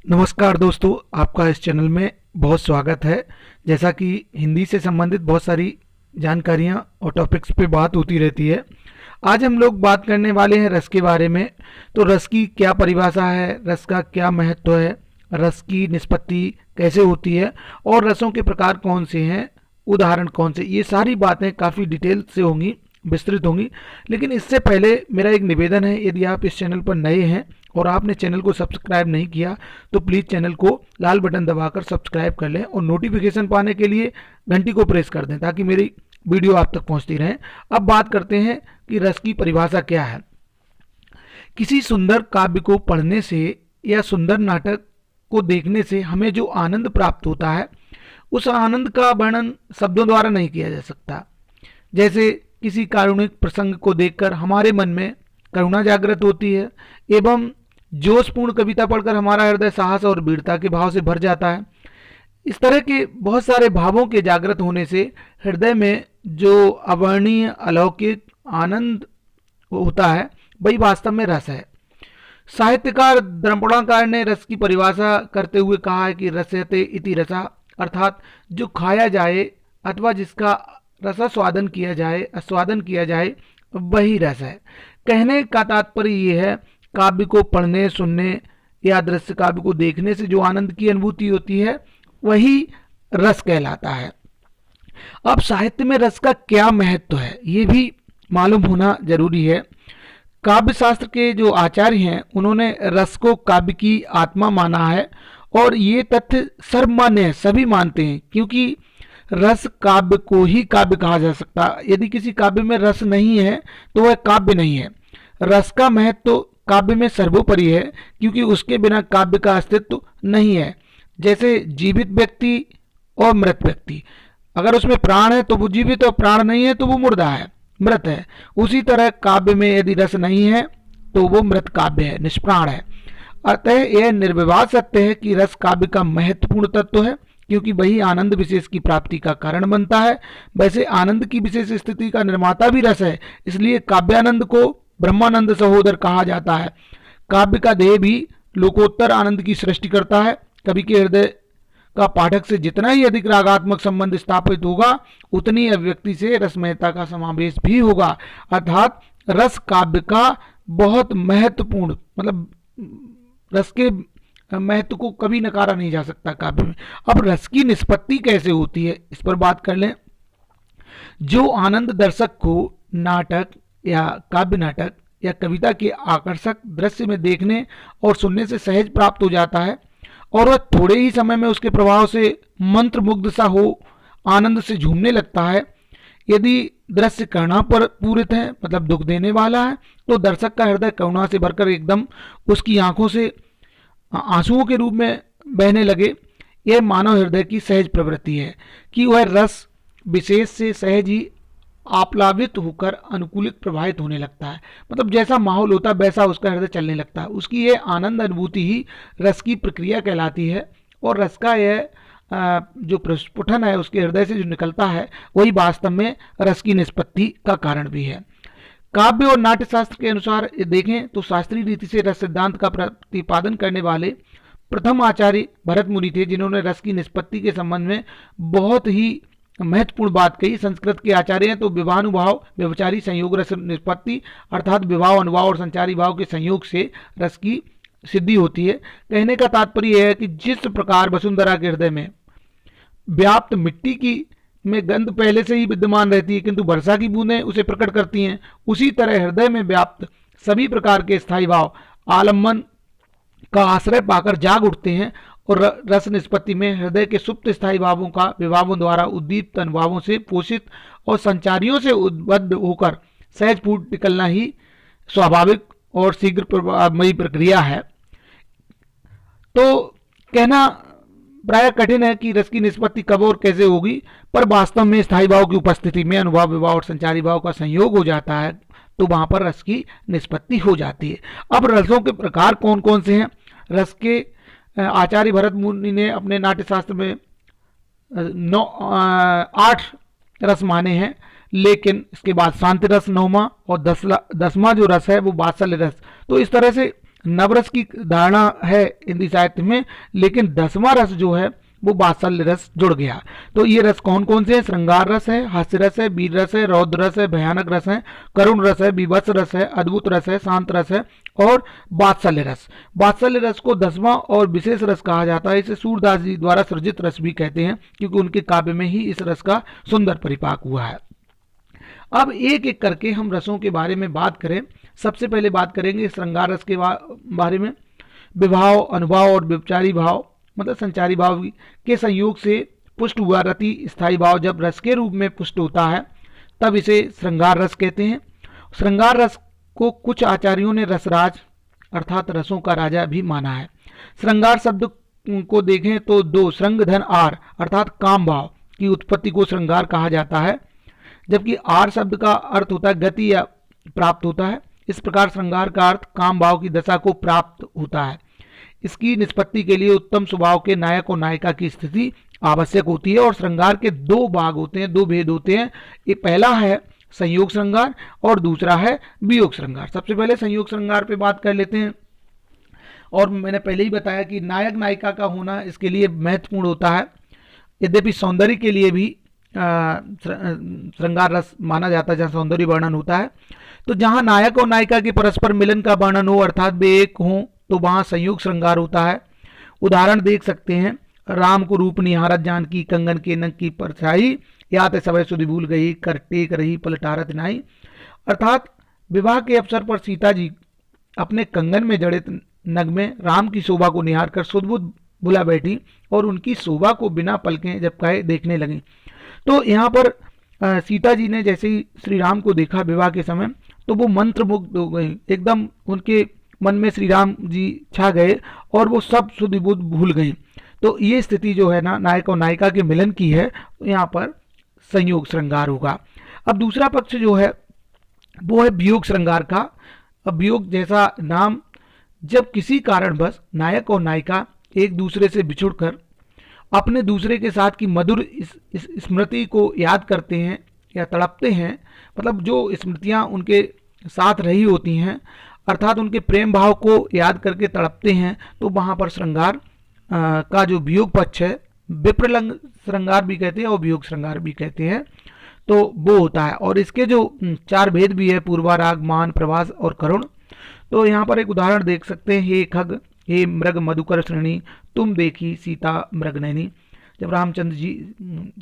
नमस्कार दोस्तों, आपका इस चैनल में बहुत स्वागत है। जैसा कि हिंदी से संबंधित बहुत सारी जानकारियां और टॉपिक्स पे बात होती रहती है। आज हम लोग बात करने वाले हैं रस के बारे में। तो रस की क्या परिभाषा है, रस का क्या महत्व है, रस की निष्पत्ति कैसे होती है और रसों के प्रकार कौन से हैं, उदाहरण कौन से, ये सारी बातें काफ़ी डिटेल से होंगी, विस्तृत होंगी। लेकिन इससे पहले मेरा एक निवेदन है, यदि आप इस चैनल पर नए हैं और आपने चैनल को सब्सक्राइब नहीं किया तो प्लीज़ चैनल को लाल बटन दबाकर सब्सक्राइब कर लें और नोटिफिकेशन पाने के लिए घंटी को प्रेस कर दें ताकि मेरी वीडियो आप तक पहुंचती रहे। अब बात करते हैं कि रस की परिभाषा क्या है। किसी सुंदर काव्य को पढ़ने से या सुंदर नाटक को देखने से हमें जो आनंद प्राप्त होता है, उस आनंद का वर्णन शब्दों द्वारा नहीं किया जा सकता। जैसे किसी कारुणिक प्रसंग को देखकर हमारे मन में करुणा जागृत होती है एवं जोशपूर्ण कविता पढ़कर हमारा हृदय साहस और वीरता के भाव से भर जाता है। इस तरह के बहुत सारे भावों के जागृत होने से हृदय में जो अवर्णीय अलौकिक आनंद होता है, वही वास्तव में रस है। साहित्यकार दर्पणाकार ने रस की परिभाषा करते हुए कहा है कि रसयते इति रसा, अर्थात जो खाया जाए अथवा जिसका रसास्वादन किया जाए, आस्वादन किया जाए, वही रस है। कहने का तात्पर्य ये है, काव्य को पढ़ने सुनने या दृश्य काव्य को देखने से जो आनंद की अनुभूति होती है वही रस कहलाता है। अब साहित्य में रस का क्या महत्व है, ये भी मालूम होना जरूरी है। काव्य शास्त्र के जो आचार्य हैं उन्होंने रस को काव्य की आत्मा माना है और ये तथ्य सर्वमान्य है, सभी मानते हैं, क्योंकि रस काव्य को ही काव्य कहा जा सकता। यदि किसी काव्य में रस नहीं है तो वह काव्य नहीं है। रस का महत्व तो काव्य में सर्वोपरि है, क्योंकि उसके बिना काव्य का अस्तित्व नहीं है। जैसे जीवित व्यक्ति और मृत व्यक्ति, अगर उसमें प्राण है तो वो जीवित और प्राण नहीं है तो वो मुर्दा है, मृत है। उसी तरह काव्य में यदि रस नहीं है तो वो मृत काव्य है, निष्प्राण है। अतः यह निर्विवाद सत्य है कि रस काव्य का महत्वपूर्ण तत्व है, क्योंकि वही आनंद विशेष की प्राप्ति का कारण बनता है। वैसे आनंद की विशेष स्थिति का निर्माता भी रस है, इसलिए काव्यानंद को ब्रह्मानंद सहोदर कहा जाता है। काव्य का देह भी लोकोत्तर आनंद की सृष्टि करता है। कवि के हृदय का पाठक से जितना ही अधिक रागात्मक संबंध स्थापित होगा, उतनी अभिव्यक्ति से रसमयता का समावेश भी होगा। अर्थात रस काव्य का बहुत महत्वपूर्ण, मतलब रस के महत्व को कभी नकारा नहीं जा सकता काव्य में। अब रस की निष्पत्ति कैसे होती है, इस पर बात कर लें। जो आनंद दर्शक को नाटक या काव्य नाटक या कविता के आकर्षक दृश्य में देखने और सुनने से सहज प्राप्त हो जाता है और वह थोड़े ही समय में उसके प्रभाव से मंत्रमुग्ध सा हो आनंद से झूमने लगता है। यदि दृश्य करुणा पर पूरित है, मतलब दुख देने वाला है, तो दर्शक का हृदय करुणा से भरकर एकदम उसकी आंखों से आंसुओं के रूप में बहने लगे। यह मानव हृदय की सहज प्रवृत्ति है कि वह रस विशेष से सहज ही आप्लावित होकर अनुकूलित प्रभावित होने लगता है। मतलब जैसा माहौल होता है वैसा उसका हृदय चलने लगता है। उसकी यह आनंद अनुभूति ही रस की प्रक्रिया कहलाती है और रस का यह जो प्रस्फुटन है उसके हृदय से जो निकलता है वही वास्तव में रस की निष्पत्ति का कारण भी है। काव्य और नाट्य शास्त्र के अनुसार देखें तो शास्त्रीय रीति से रस सिद्धांत का प्रतिपादन करने वाले प्रथम आचार्य भरत मुनि थे, जिन्होंने रस की निष्पत्ति के संबंध में बहुत ही महत्वपूर्ण बात कही। संस्कृत के आचार्य हैं तो विवाहानुभाव व्यभिचारी संयोग रस निष्पत्ति, अर्थात विवाह अनुभाव और संचारी भाव के संयोग से रस की सिद्धि होती है। कहने का तात्पर्य यह है कि जिस प्रकार वसुंधरा के हृदय में व्याप्त मिट्टी की में गंध पहले से ही विद्यमान रहती है किंतु वर्षा की बूंदें उसे प्रकट करती हैं, उसी तरह हृदय में व्याप्त सभी प्रकार के स्थायी भाव आलम्बन का आश्रय पाकर जाग उठते हैं और रस निष्पत्ति में हृदय के सुप्त स्थायी भावों का विभावों द्वारा उद्दीप्त अनुभवों से पोषित और संचारियों से उद्बद्ध होकर सहज फूट निकलना ही स्वाभाविक और शीघ्र प्रभावमयी प्रक्रिया है। तो कहना प्राय कठिन है कि रस की निष्पत्ति कब और कैसे होगी, पर वास्तव में स्थायी भाव की उपस्थिति में अनुभव विभाव और संचारी भाव का संयोग हो जाता है तो वहां पर रस की निष्पत्ति हो जाती है। अब रसों के प्रकार कौन कौन से हैं? रस के आचार्य भरत मुनि ने अपने नाट्य शास्त्र में 8 रस माने हैं, लेकिन इसके बाद शांति रस 9वां और 10वां जो रस है वो वात्सल्य रस। तो इस तरह से नवरस की धारणा है हिंदी साहित्य में, लेकिन 10वां रस जो है वो वात्सल्य रस जुड़ गया। तो ये रस कौन कौन से हैं? श्रृंगार रस है, हास्य रस है, वीर रस है, रौद्र रस है, भयानक रस है, करुण रस है, बीभत्स रस है, अद्भुत रस है, शांत रस है और वात्सल्य रस। वात्सल्य रस को 10वां और विशेष रस कहा जाता है। इसे सूरदास जी द्वारा सृजित रस भी कहते हैं, क्योंकि उनके काव्य में ही इस रस का सुंदर परिपाक हुआ है। अब एक एक करके हम रसों के बारे में बात करें। सबसे पहले बात करेंगे श्रृंगार रस के बारे में। विभाव, अनुभाव और व्यभिचारी भाव मतलब संचारी भाव के संयोग से पुष्ट हुआ रति स्थायी भाव जब रस के रूप में पुष्ट होता है, तब इसे श्रृंगार रस कहते हैं। श्रृंगार रस को कुछ आचार्यों ने रसराज अर्थात रसों का राजा भी माना है। श्रृंगार शब्द को देखें तो दो श्रृंग धन आर अर्थात काम भाव की उत्पत्ति को श्रृंगार कहा जाता है, जबकि आर शब्द का अर्थ होता है गति या प्राप्त होता है। इस प्रकार श्रृंगार का अर्थ काम भाव की दशा को प्राप्त होता है। इसकी निष्पत्ति के लिए उत्तम स्वभाव के नायक और नायिका की स्थिति आवश्यक होती है। और श्रृंगार के दो भाग होते हैं, दो भेद होते हैं। ये पहला है संयोग श्रृंगार और दूसरा है वियोग श्रृंगार। सबसे पहले संयोग श्रृंगार पे बात कर लेते हैं। और मैंने पहले ही बताया कि नायक नायिका का होना इसके लिए महत्वपूर्ण होता है। यद्यपि सौंदर्य के लिए भी श्रृंगार रस माना जाता है, जहाँ सौंदर्य वर्णन होता है। तो जहाँ नायक और नायिका के परस्पर मिलन का वर्णन हो अर्थात वे एक हों, तो वहाँ संयोग श्रृंगार होता है। उदाहरण देख सकते हैं, राम को रूप निहारत जानकी, कंगन के नंग की परछाई, यात समय सुधि भूल गई, कर टेक रही पलटारत नाई। अर्थात विवाह के अवसर पर सीता जी अपने कंगन में जड़ित नग में राम की शोभा को निहार कर सुध-बुध भुला बैठी और उनकी शोभा को बिना पलकें झपकाए देखने लगी। तो यहाँ पर सीता जी ने जैसे ही श्री राम को देखा विवाह के समय, तो वो मंत्रमुग्ध हो गई, एकदम उनके मन में श्री राम जी छा गए और वो सब सुध बुध भूल गई। तो ये स्थिति जो है ना नायक और नायिका के मिलन की है, तो यहाँ पर संयोग श्रृंगार होगा। अब दूसरा पक्ष जो है वो है वियोग श्रृंगार का। अब वियोग जैसा नाम, जब किसी कारणवश नायक और नायिका एक दूसरे से बिछुड़कर अपने दूसरे के साथ की मधुर इस स्मृति को याद करते हैं या तड़पते हैं, मतलब जो स्मृतियाँ उनके साथ रही होती हैं अर्थात उनके प्रेम भाव को याद करके तड़पते हैं, तो वहाँ पर श्रृंगार का जो वियोग पक्ष है, विप्रलंग श्रृंगार भी कहते हैं और वियोग श्रृंगार भी कहते हैं, तो वो होता है। और इसके जो 4 भेद भी है, पूर्वाराग, मान, प्रवास और करुण। तो यहाँ पर एक उदाहरण देख सकते हैं, हे खग हे मृग मधुकर श्रेणी, तुम देखी सीता मृगनयनी। जब रामचंद्र जी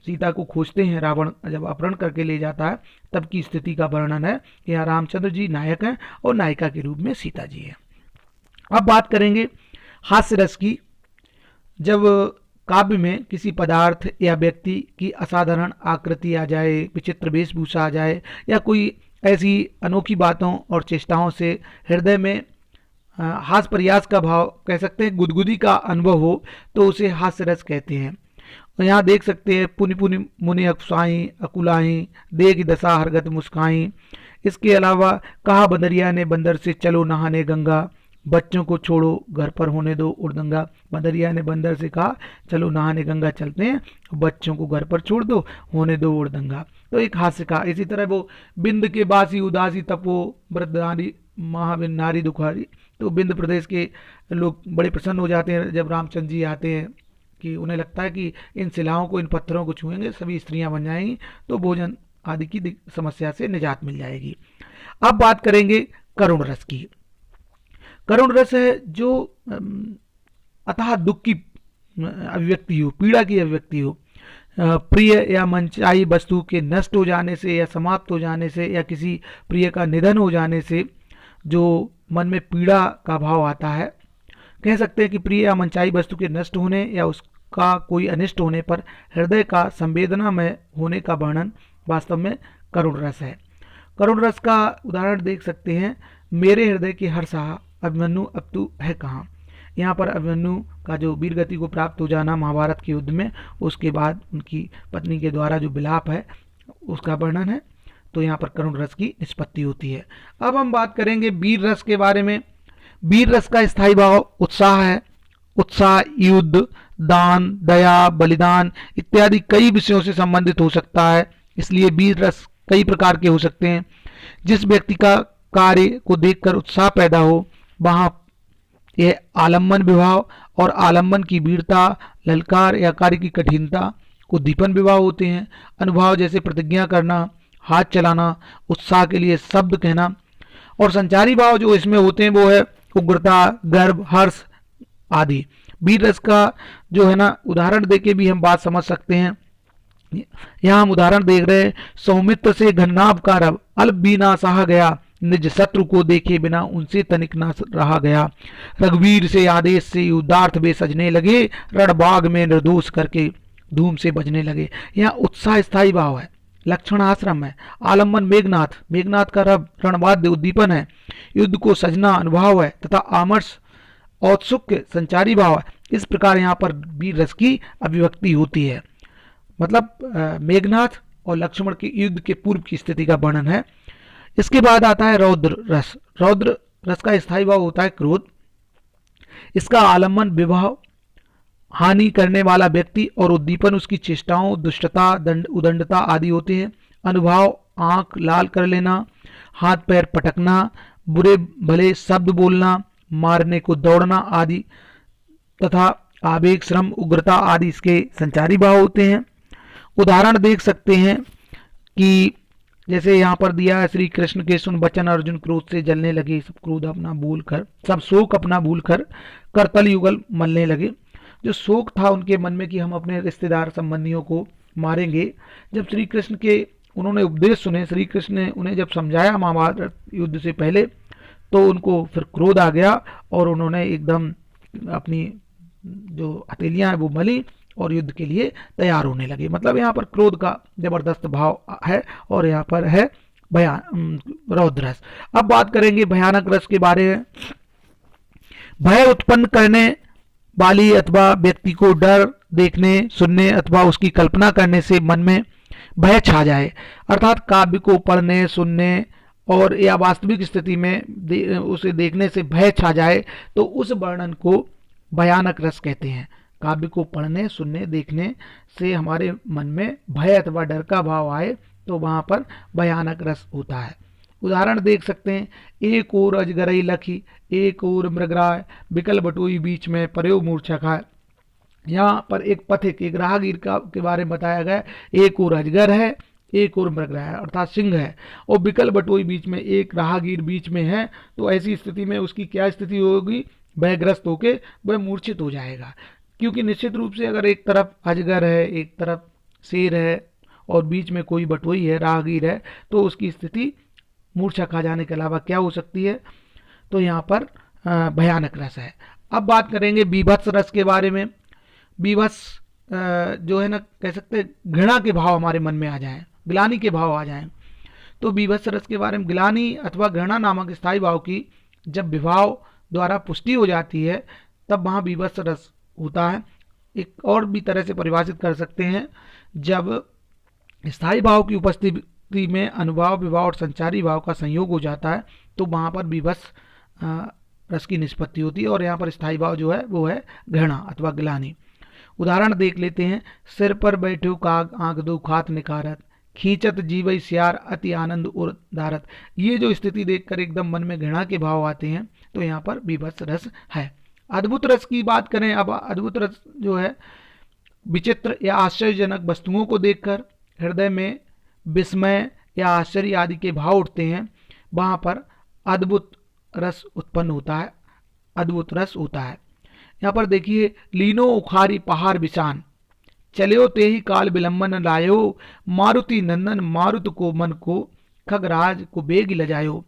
सीता को खोजते हैं, रावण जब अपहरण करके ले जाता है, तब की स्थिति का वर्णन है। यहाँ रामचंद्र जी नायक हैं और नायिका के रूप में सीता जी है। अब बात करेंगे हास्य रस की। जब काव्य में किसी पदार्थ या व्यक्ति की असाधारण आकृति आ जाए, विचित्र वेशभूषा आ जाए या कोई ऐसी अनोखी बातों और चेष्टाओं से हृदय में हास्य प्रयास का भाव कह सकते हैं, गुदगुदी का अनुभव हो, तो उसे हास्य रस कहते हैं। यहाँ देख सकते हैं, पुनि पुनि मुनि अकुसाई अकुलाई, देख दशा हरगत मुस्काई। इसके अलावा कहा बंदरिया ने बंदर से चलो नहाने गंगा, बच्चों को छोड़ो घर पर होने दो उड़दंगा। बंदरिया ने बंदर से कहा चलो नहाने गंगा चलते हैं, बच्चों को घर पर छोड़ दो, होने दो उड़दंगा। तो एक हास्य का। इसी तरह वो बिंद के बासी उदासी तपो वृद्धारी महाविन नारी दुखारी। तो बिंद प्रदेश के लोग बड़े प्रसन्न हो जाते हैं जब रामचंद्र जी आते हैं, कि उन्हें लगता है कि इन शिलाओं को, इन पत्थरों को छुएंगे सभी स्त्रियां बन जाएंगी, तो भोजन आदि की समस्या से निजात मिल जाएगी। अब बात करेंगे करुण रस की। करुण रस है जो अथाह दुख की अभिव्यक्ति हो, पीड़ा की अभिव्यक्ति हो, प्रिय या मनचाही वस्तु के नष्ट हो जाने से या समाप्त हो जाने से या किसी प्रिय का निधन हो जाने से जो मन में पीड़ा का भाव आता है। कह सकते हैं कि प्रिय या मनचाही वस्तु के नष्ट होने या उसका कोई अनिष्ट होने पर हृदय का संवेदनामय होने का वर्णन वास्तव में करुण रस है। करुण रस का उदाहरण देख सकते हैं, मेरे हृदय की हर साह अभिमन्यु अब तू है कहाँ। यहाँ पर अभिमन्यु का जो वीर गति को प्राप्त हो जाना महाभारत के युद्ध में, उसके बाद उनकी पत्नी के द्वारा जो विलाप है उसका वर्णन है। तो यहाँ पर करुण रस की निष्पत्ति होती है। अब हम बात करेंगे वीर रस के बारे में। वीर रस का स्थायी भाव उत्साह है। उत्साह युद्ध, दान, दया, बलिदान इत्यादि कई विषयों से संबंधित हो सकता है। इसलिए वीर रस कई प्रकार के हो सकते हैं। जिस व्यक्ति का कार्य को देखकर उत्साह पैदा हो, वहाँ यह आलम्बन विभाव और आलम्बन की वीरता, ललकार या कार्य की कठिनता, उद्दीपन विभाव होते हैं। अनुभाव जैसे प्रतिज्ञा करना, हाथ चलाना, उत्साह के लिए शब्द कहना। और संचारी भाव जो इसमें होते हैं वो है उग्रता, गर्व, हर्ष आदि। वीर रस का जो है ना उदाहरण देके भी हम बात समझ सकते हैं। यहाँ हम उदाहरण देख रहे हैं, सौमित्र से घन्नाभ का रव, अल्प भी ना सहा गया, निज शत्रु को देखे बिना उनसे तनिक ना रहा गया। रघुवीर से आदेश से युद्धार्थ वे सजने लगे, रणबाग में निर्दोष करके धूम से बजने लगे। यहाँ उत्साह स्थायी भाव है, लक्षण आश्रम है। आलम्बन मेघनाथ, मेघनाथ का रव रणवाद्य उद्दीपन है। युद्ध को सजना अनुभाव है तथा आमर्ष औत्सुक्य संचारी भाव है। इस प्रकार यहाँ पर वीर रस की अभिव्यक्ति होती है। मतलब मेघनाथ और लक्ष्मण के युद्ध के पूर्व की स्थिति का वर्णन है। इसके बाद आता है रौद्र रस। रौद्र रस का स्थायी भाव होता है क्रोध। इसका आलम्बन विभाव, हानि करने वाला व्यक्ति और उद्दीपन उसकी चेष्टाओं, दुष्टता, उदंडता आदि होते हैं। अनुभाव आंख लाल कर लेना, हाथ पैर पटकना, बुरे भले शब्द बोलना, मारने को दौड़ना आदि तथा आवेग, श्रम, उग्रता आदि इसके संचारी भाव होते हैं। उदाहरण देख सकते हैं कि जैसे यहाँ पर दिया है, श्री कृष्ण के सुन बचन अर्जुन क्रोध से जलने लगे, सब क्रोध अपना भूल कर, सब शोक अपना भूल कर करतल युगल मलने लगे। जो शोक था उनके मन में कि हम अपने रिश्तेदार संबंधियों को मारेंगे, जब श्री कृष्ण के उन्होंने उपदेश सुने, श्री कृष्ण ने उन्हें जब समझाया महाभारत युद्ध से पहले, तो उनको फिर क्रोध आ गया और उन्होंने एकदम अपनी जो हथेलियां हैं वो मली और युद्ध के लिए तैयार होने लगे। मतलब यहाँ पर क्रोध का जबरदस्त भाव है और यहाँ पर है रौद्र रस। अब बात करेंगे भयानक रस के बारे में। भय उत्पन्न करने वाली अथवा व्यक्ति को डर देखने, सुनने अथवा उसकी कल्पना करने से मन में भय छा जाए, अर्थात काव्य को पढ़ने, सुनने और या वास्तविक स्थिति में उसे देखने से भय छा जाए, तो उस वर्णन को भयानक रस कहते हैं। काव्य को पढ़ने, सुनने, देखने से हमारे मन में भय अथवा डर का भाव आए तो वहां पर भयानक रस होता है। उदाहरण देख सकते हैं, एक ओर अजगरई लखी, एक ओर मृगराय, बिकल बटोई बीच में पर्यो मूर्छा खाए। यहाँ पर एक पथिक, एक राहगीर के बारे में बताया गया। एक ओर अजगर है, एक और मृगराय अर्थात सिंह है, और बिकल बटोई बीच में, एक राहगीर बीच में है। तो ऐसी स्थिति में उसकी क्या स्थिति होगी? भयग्रस्त होके वह मूर्छित हो जाएगा, क्योंकि निश्चित रूप से अगर एक तरफ अजगर है, एक तरफ शेर है और बीच में कोई बटोई है, राहगीर है, तो उसकी स्थिति मूर्छा खा जाने के अलावा क्या हो सकती है? तो यहाँ पर भयानक रस है। अब बात करेंगे बीभत्स रस के बारे में। बीभत्स जो है ना, कह सकते हैं घृणा के भाव हमारे मन में आ जाएं, ग्लानि के भाव आ जाएं। तो बीभत्स रस के बारे में, ग्लानि अथवा घृणा नामक स्थायी भाव की जब विभाव द्वारा पुष्टि हो जाती है तब वहाँ बीभत्स रस होता है। एक और भी तरह से परिभाषित कर सकते हैं, जब स्थायी भाव की उपस्थिति में अनुभाव, विभाव और संचारी भाव का संयोग हो जाता है तो वहाँ पर बीभत्स रस की निष्पत्ति होती है। और यहाँ पर स्थायी भाव जो है वो है घृणा अथवा ग्लानि। उदाहरण देख लेते हैं, सिर पर बैठो काग, आंख दो खात निकारत, खींचत जीवई सियार, अति आनंद और दारत। ये जो स्थिति देखकर एकदम मन में घृणा के भाव आते हैं तो यहाँ पर बीभत्स रस है। अद्भुत रस की बात करें, अब अद्भुत रस जो है विचित्र या आश्चर्यजनक वस्तुओं को देखकर हृदय में विस्मय या आश्चर्य आदि के भाव उठते हैं, वहाँ पर अद्भुत रस उत्पन्न होता है, अद्भुत रस होता है। यहाँ पर देखिए, लीनो उखारी पहाड़ बिशान, चलियो ते ही काल विलंबन लायो, मारुति नंदन मारुत को मन को, खगराज को बेग लजायो।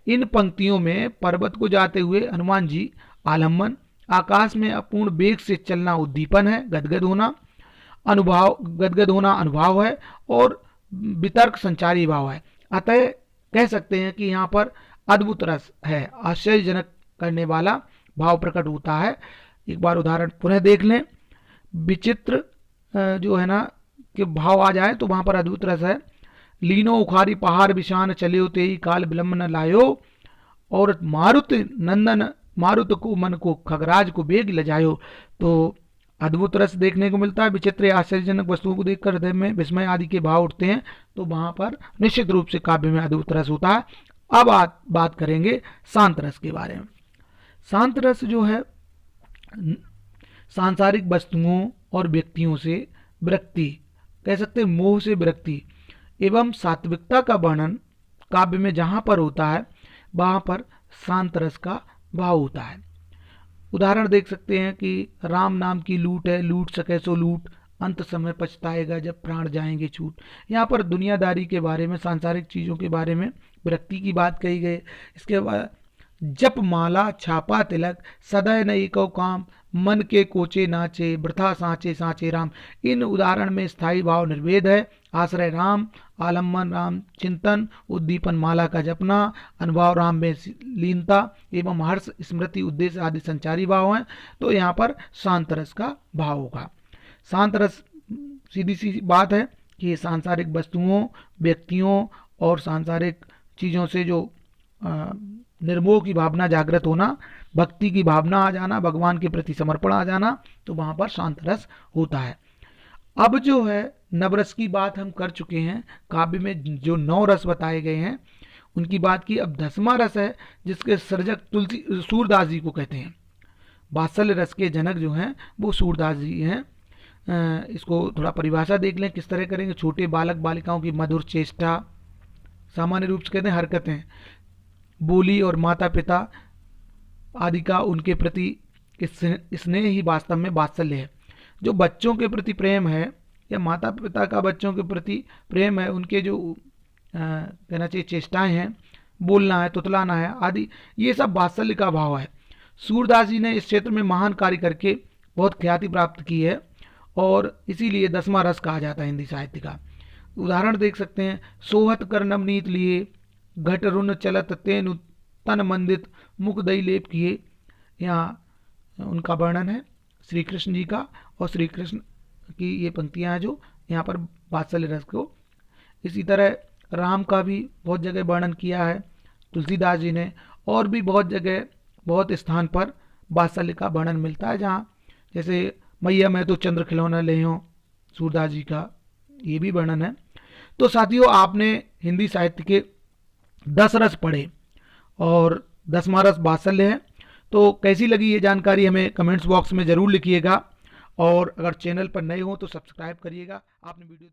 इन पंक्तियों में पर्वत को जाते हुए हनुमान जी आलम्बन, आकाश में अपूर्ण वेग से चलना उद्दीपन है, गदगद होना अनुभाव है और वितर्क संचारी भाव है। अतः कह सकते हैं कि यहाँ पर अद्भुत रस है, आश्चर्यजनक करने वाला भाव प्रकट होता है। एक बार उदाहरण पुनः देख लें, विचित्र जो है ना कि भाव आ जाए तो वहां पर अद्भुत रस है। लीनो उखारी पहाड़ बिशान, चलियो ते ही काल विलंब न लायो, और मारुत नंदन मारुत को मन को, खगराज को बेग लजायो। तो अद्भुत रस देखने को मिलता है। विचित्र आश्चर्यजनक वस्तुओं को देखकर हृदय में विस्मय आदि के भाव उठते हैं, तो वहां पर निश्चित रूप से काव्य में अद्भुत रस होता है। अब बात करेंगे शांत रस के बारे में। शांत रस जो है सांसारिक वस्तुओं और व्यक्तियों से विरक्ति, कह सकते हैं मोह से विरक्ति एवं सात्विकता का वर्णन काव्य में जहां पर होता है वहां पर शांत रस का भाव होता है। उदाहरण देख सकते हैं कि राम नाम की लूट है, लूट सके सो लूट, अंत समय पछताएगा जब प्राण जाएंगे छूट। यहाँ पर दुनियादारी के बारे में, सांसारिक चीज़ों के बारे में विरक्ति की बात कही गई। इसके बाद जप माला छापा तिलक, सदै न एको काम, मन के कोचे नाचे, वृथा सांचे सांचे राम। इन उदाहरण में स्थायी भाव निर्वेद है। आश्रय राम, आलम्बन राम, चिंतन उद्दीपन माला का जपना, अनुभव राम में लीनता एवं हर्ष स्मृति उद्देश्य आदि संचारी भाव हैं। तो यहाँ पर शांत रस का भाव होगा। शांत रस सीधी सी बात है कि सांसारिक वस्तुओं, व्यक्तियों और सांसारिक चीज़ों से जो निर्मोह की भावना जागृत होना, भक्ति की भावना आ जाना, भगवान के प्रति समर्पण आ जाना, तो वहाँ पर शांत रस होता है। अब जो है नवरस की बात हम कर चुके हैं। काव्य में जो 9 रस बताए गए हैं उनकी बात की। अब 10वां रस है जिसके सर्जक सूरदास जी को कहते हैं। वात्सल्य रस के जनक जो हैं वो सूरदास जी हैं। इसको थोड़ा परिभाषा देख लें किस तरह करेंगे। छोटे बालक बालिकाओं की मधुर चेष्टा, सामान्य रूप से कहते हैं हरकतें, बोली और माता पिता आदि का उनके प्रति स्नेह ही वास्तव में वात्सल्य है। जो बच्चों के प्रति प्रेम है या माता पिता का बच्चों के प्रति प्रेम है, उनके जो कहना चाहिए चेष्टाएं हैं, बोलना है, तुतलाना है आदि, ये सब वात्सल्य का भाव है। सूरदास जी ने इस क्षेत्र में महान कार्य करके बहुत ख्याति प्राप्त की है और इसीलिए 10वां रस कहा जाता है हिंदी साहित्य का। उदाहरण देख सकते हैं। सोहत कर नवनीत लिए, घट रुन चलत तेनु तन मंदित, मुख दई लेप किए। यहाँ उनका वर्णन है श्री कृष्ण जी का, और श्री कृष्ण की ये पंक्तियाँ हैं जो यहाँ पर वात्सल्य रस को। इसी तरह राम का भी बहुत जगह वर्णन किया है तुलसीदास जी ने, और भी बहुत जगह बहुत स्थान पर वात्सल्य का वर्णन मिलता है। जहाँ जैसे मैया मैं तो चंद्र खिलौना ले हूँ, सूरदास जी का ये भी वर्णन है। तो साथियों, आपने हिंदी साहित्य के 10 रस पढ़े और 10वां रस वात्सल्य है। तो कैसी लगी ये जानकारी हमें कमेंट्स बॉक्स में ज़रूर लिखिएगा, और अगर चैनल पर नए हो तो सब्सक्राइब करिएगा। आपने वीडियो